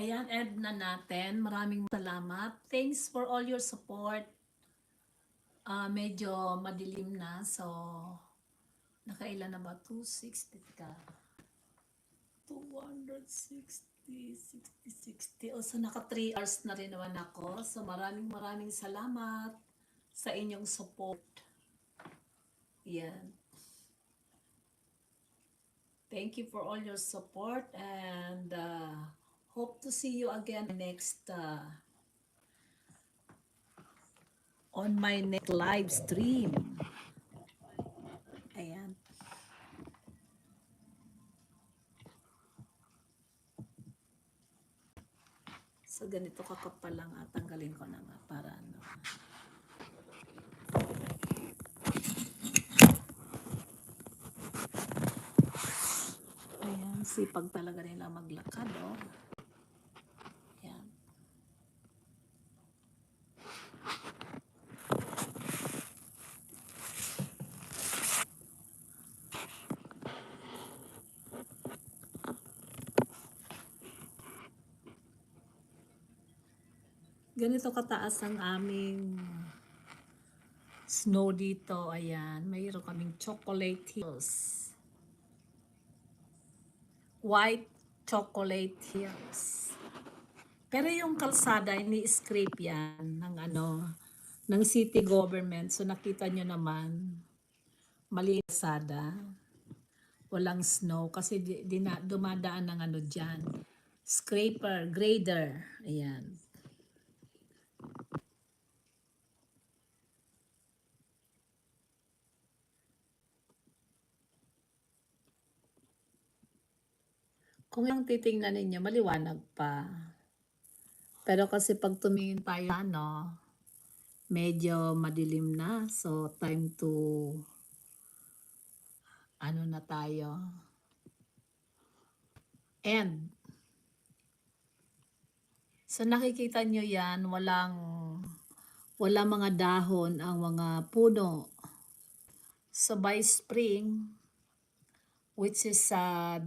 Ayan, end na natin. Maraming salamat. Thanks for all your support. Medyo madilim na. So, nakailan na ba? 260 ka. 260, 60, 60. O, so naka 3 hours na rin naman ako. So, maraming salamat sa inyong support. Yan. Thank you for all your support and hope to see you again next on my next live stream. Ayan. So ganito kakapal lang tanggalin ko na nga para ano. Ayan, sipag talaga nila maglakad, oh. Ayan. Ganito kataas ang aming snow dito. Ayan, mayroon kaming chocolate hills. White chocolate hills. Pero yung kalsada, ini-scrape yan ng ng city government. So nakita nyo naman, mali kalsada. Walang snow kasi dumadaan ng dyan. Scraper, grader. Ayan. Kung yung titingnan ninyo, maliwanag pa. Pero kasi pag tumingin tayo, medyo madilim na. So, time to, na tayo. End. So, nakikita nyo yan, walang mga dahon ang mga puno. So, by spring, which is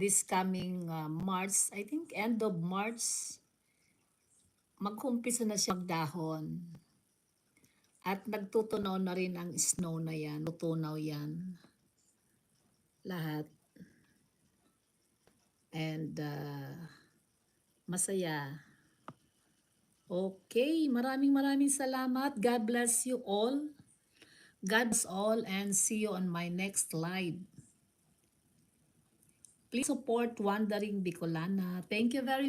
this coming March, I think end of March, mag-umpisa na siya magdahon. At nagtutunaw na rin ang snow na yan. Tutunaw yan. Lahat. And masaya. Okay, maraming salamat. God bless you all. God bless all and see you on my next live. Please support Wandering Bicolana. Thank you very much.